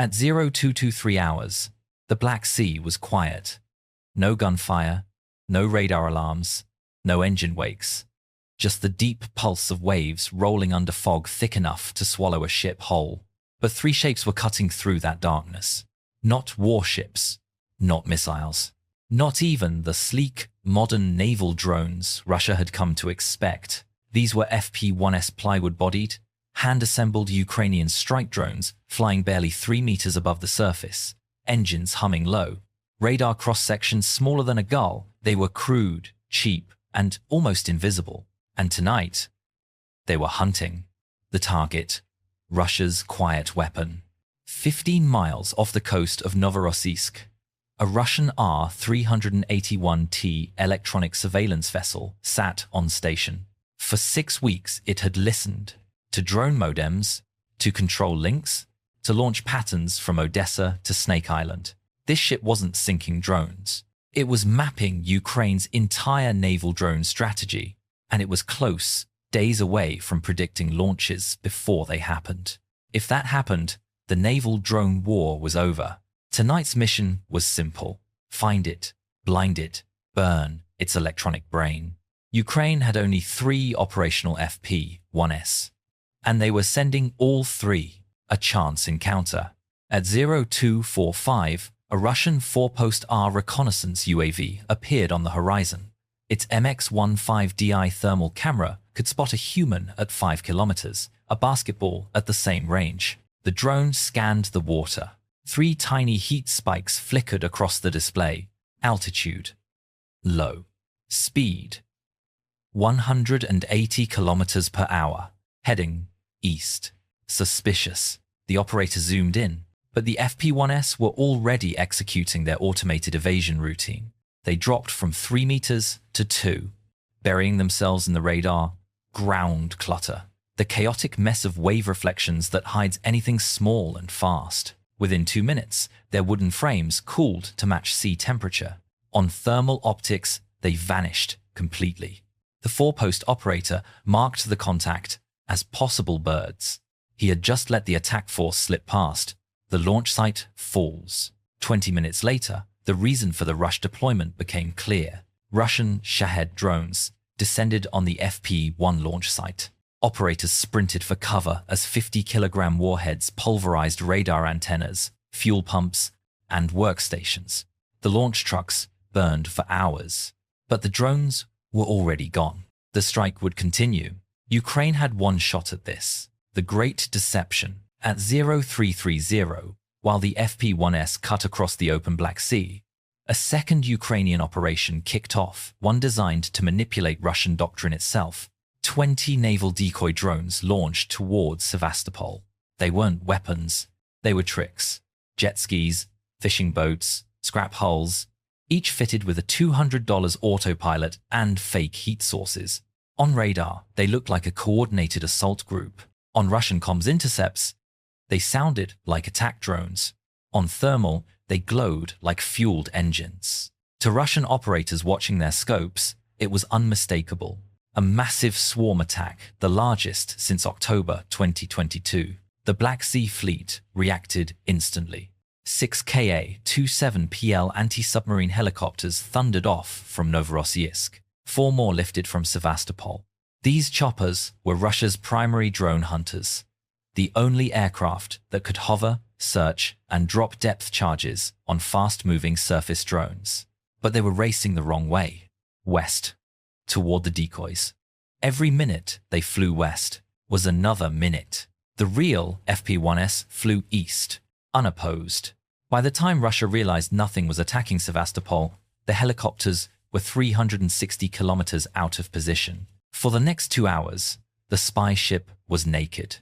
At 0223 hours, the Black Sea was quiet. No gunfire, no radar alarms, no engine wakes. Just the deep pulse of waves rolling under fog thick enough to swallow a ship whole. But three shapes were cutting through that darkness. Not warships, not missiles, not even the sleek, modern naval drones Russia had come to expect. These were FP-1S plywood-bodied, hand-assembled Ukrainian strike drones flying barely 3 meters above the surface, engines humming low. Radar cross-sections smaller than a gull, they were crude, cheap, and almost invisible. And tonight, they were hunting. The target, Russia's quiet weapon. 15 miles off the coast of Novorossiysk, a Russian R-381T electronic surveillance vessel sat on station. For 6 weeks, it had listened to drone modems, to control links, to launch patterns from Odessa to Snake Island. This ship wasn't sinking drones. It was mapping Ukraine's entire naval drone strategy, and it was close, days away from predicting launches before they happened. If that happened, the naval drone war was over. Tonight's mission was simple. Find it, blind it, burn its electronic brain. Ukraine had only 3 operational FP-1S, and they were sending all 3 a chance encounter. At 0245, a Russian 4-post R reconnaissance UAV appeared on the horizon. Its MX-15DI thermal camera could spot a human at 5 kilometers, a basketball at the same range. The drone scanned the water. 3 tiny heat spikes flickered across the display. Altitude, low. Speed, 180 kilometers per hour. Heading, east. Suspicious. The operator zoomed in, but the FP-1S were already executing their automated evasion routine. They dropped from 3 meters to 2, burying themselves in the radar ground clutter, the chaotic mess of wave reflections that hides anything small and fast. Within 2 minutes, their wooden frames cooled to match sea temperature. On thermal optics, they vanished completely. The 4-post operator marked the contact as possible birds. He had just let the attack force slip past. The launch site falls. 20 minutes later, the reason for the rush deployment became clear. Russian Shahed drones descended on the FP-1 launch site. Operators sprinted for cover as 50-kilogram warheads pulverized radar antennas, fuel pumps, and workstations. The launch trucks burned for hours, but the drones were already gone. The strike would continue. Ukraine had one shot at this, the Great Deception. At 0330, while the FP-1S cut across the open Black Sea, a second Ukrainian operation kicked off, one designed to manipulate Russian doctrine itself. 20 naval decoy drones launched towards Sevastopol. They weren't weapons, they were tricks. Jet skis, fishing boats, scrap hulls, each fitted with a $200 autopilot and fake heat sources. On radar, they looked like a coordinated assault group. On Russian comms intercepts, they sounded like attack drones. On thermal, they glowed like fueled engines. To Russian operators watching their scopes, it was unmistakable. A massive swarm attack, the largest since October 2022. The Black Sea Fleet reacted instantly. 6 Ka-27PL anti-submarine helicopters thundered off from Novorossiysk. 4 more lifted from Sevastopol. These choppers were Russia's primary drone hunters, the only aircraft that could hover, search, and drop depth charges on fast-moving surface drones. But they were racing the wrong way, west, toward the decoys. Every minute they flew west was another minute. The real FP-1S flew east, unopposed. By the time Russia realized nothing was attacking Sevastopol, the helicopters were 360 kilometers out of position. For the next 2 hours, the spy ship was naked.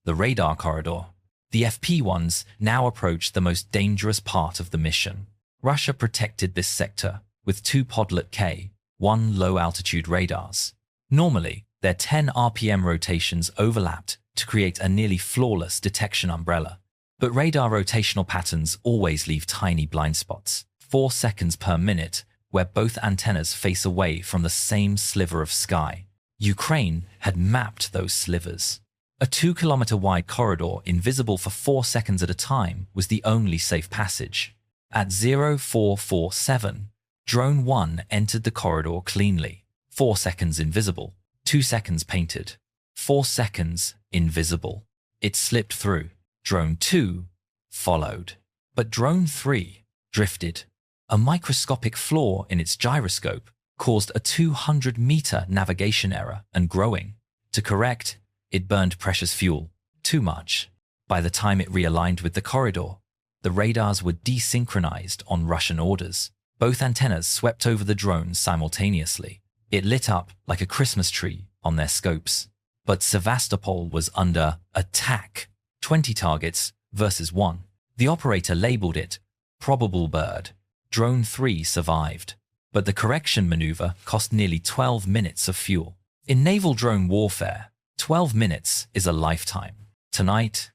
The radar corridor. The FP-1s now approached the most dangerous part of the mission. Russia protected this sector with 2 Podlet K, 1 low-altitude radars. Normally, their 10 RPM rotations overlapped to create a nearly flawless detection umbrella. But radar rotational patterns always leave tiny blind spots, 4 seconds per minute, where both antennas face away from the same sliver of sky. Ukraine had mapped those slivers. A 2-kilometer wide corridor invisible for 4 seconds at a time was the only safe passage. At 0447, Drone 1 entered the corridor cleanly. 4 seconds invisible, 2 seconds painted, 4 seconds invisible. It slipped through. Drone 2 followed. But Drone 3 drifted. A microscopic flaw in its gyroscope caused a 200-meter navigation error and growing. To correct, it burned precious fuel. Too much. By the time it realigned with the corridor, the radars were desynchronized on Russian orders. Both antennas swept over the drone simultaneously. It lit up like a Christmas tree on their scopes. But Sevastopol was under attack. 20 targets versus 1. The operator labeled it probable bird. Drone 3 survived. But the correction maneuver cost nearly 12 minutes of fuel. In naval drone warfare, 12 minutes is a lifetime. Tonight,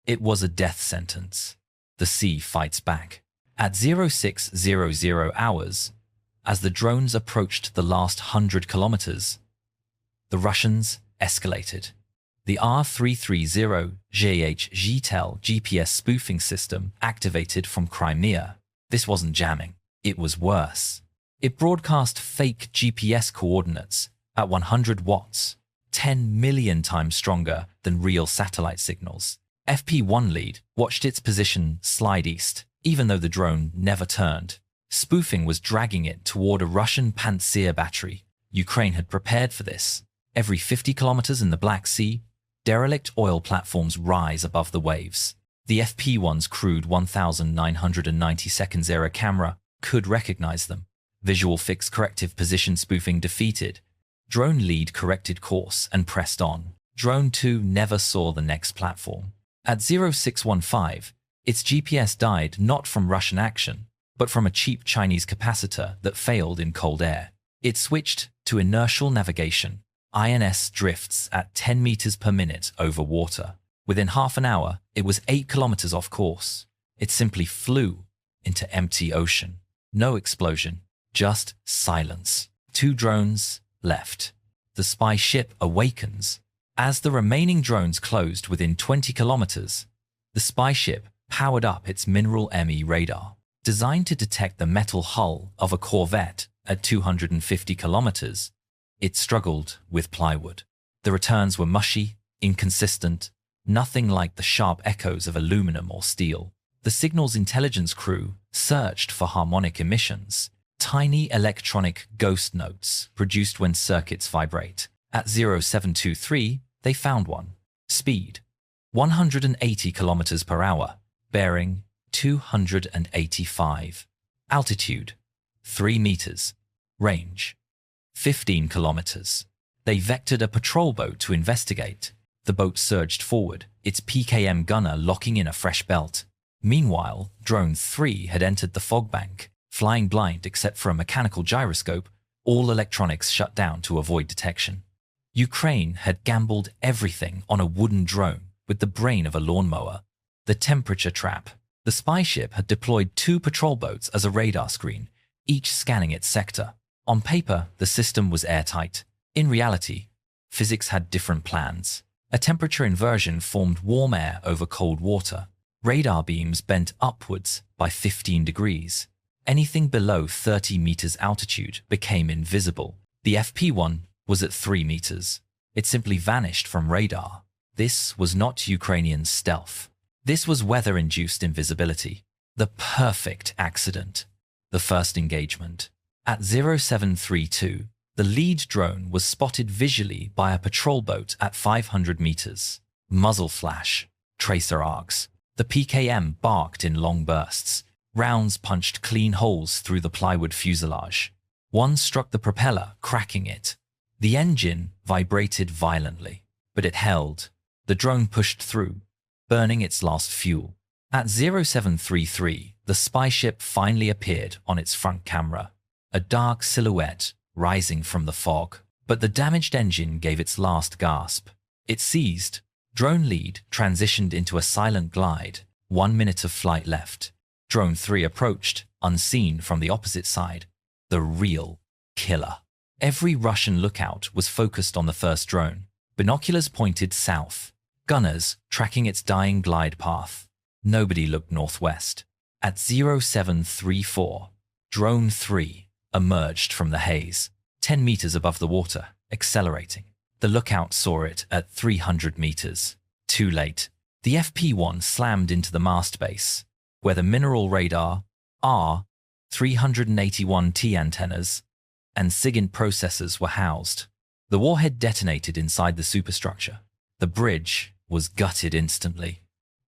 it was a death sentence. The sea fights back. At 0600 hours, as the drones approached the last 100 kilometers, the Russians escalated. The R330 GHGTEL GPS spoofing system activated from Crimea. This wasn't jamming. It was worse. It broadcast fake GPS coordinates at 100 watts, 10 million times stronger than real satellite signals. FP1 lead watched its position slide east, even though the drone never turned. Spoofing was dragging it toward a Russian Pantsir battery. Ukraine had prepared for this. Every 50 kilometers in the Black Sea, derelict oil platforms rise above the waves. The FP1's crude 1990 seconds era camera could recognize them. Visual fixed corrective position spoofing defeated. Drone lead corrected course and pressed on. Drone 2 never saw the next platform. At 0615, its GPS died not from Russian action, but from a cheap Chinese capacitor that failed in cold air. It switched to inertial navigation. INS drifts at 10 meters per minute over water. Within half an hour, it was 8 kilometers off course. It simply flew into empty ocean. No explosion, just silence. 2 drones left. The spy ship awakens. As the remaining drones closed within 20 kilometers, the spy ship powered up its mineral ME radar. Designed to detect the metal hull of a corvette at 250 kilometers, it struggled with plywood. The returns were mushy, inconsistent, nothing like the sharp echoes of aluminum or steel. The signal's intelligence crew searched for harmonic emissions, tiny electronic ghost notes produced when circuits vibrate. At 0723, they found one. Speed, 180 kilometers per hour. Bearing, 285. Altitude, 3 meters. Range, 15 kilometers. They vectored a patrol boat to investigate. The boat surged forward, its PKM gunner locking in a fresh belt. Meanwhile, Drone 3 had entered the fog bank. Flying blind except for a mechanical gyroscope, all electronics shut down to avoid detection. Ukraine had gambled everything on a wooden drone with the brain of a lawnmower. The temperature trap. The spy ship had deployed 2 patrol boats as a radar screen, each scanning its sector. On paper, the system was airtight. In reality, physics had different plans. A temperature inversion formed warm air over cold water. Radar beams bent upwards by 15 degrees. Anything below 30 meters altitude became invisible. The FP1 was at 3 meters. It simply vanished from radar. This was not Ukrainian stealth. This was weather-induced invisibility. The perfect accident. The first engagement. At 0732, the lead drone was spotted visually by a patrol boat at 500 meters. Muzzle flash. Tracer arcs. The PKM barked in long bursts. Rounds punched clean holes through the plywood fuselage. One struck the propeller, cracking it. The engine vibrated violently, but it held. The drone pushed through, burning its last fuel. At 0733, the spy ship finally appeared on its front camera, a dark silhouette rising from the fog. But the damaged engine gave its last gasp. It seized. Drone lead transitioned into a silent glide. 1 minute of flight left. Drone 3 approached, unseen from the opposite side. The real killer. Every Russian lookout was focused on the first drone. Binoculars pointed south. Gunners tracking its dying glide path. Nobody looked northwest. At 0734, Drone 3 emerged from the haze, 10 meters above the water, accelerating. The lookout saw it at 300 meters. Too late. The FP-1 slammed into the mast base, where the mineral radar, R-381T antennas, and SIGINT processors were housed. The warhead detonated inside the superstructure. The bridge was gutted instantly.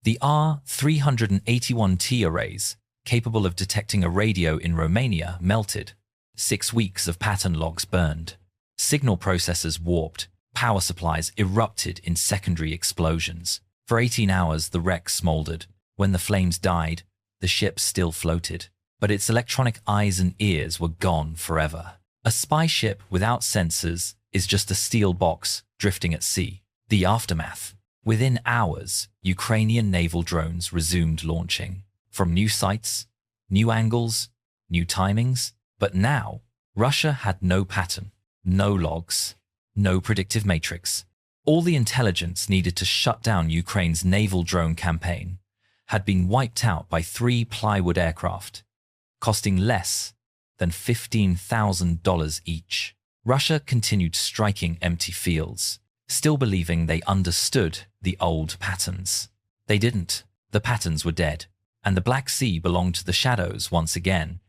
The R-381T arrays, capable of detecting a radio in Romania, melted. 6 weeks of pattern logs burned. Signal processors warped. Power supplies erupted in secondary explosions. For 18 hours, the wreck smoldered. When the flames died, the ship still floated, but its electronic eyes and ears were gone forever. A spy ship without sensors is just a steel box drifting at sea. The aftermath. Within hours, Ukrainian naval drones resumed launching. From new sites, new angles, new timings. But now, Russia had no pattern, no logs, no predictive matrix. All the intelligence needed to shut down Ukraine's naval drone campaign had been wiped out by 3 plywood aircraft, costing less than $15,000 each. Russia continued striking empty fields, still believing they understood the old patterns. They didn't. The patterns were dead, and the Black Sea belonged to the shadows once again.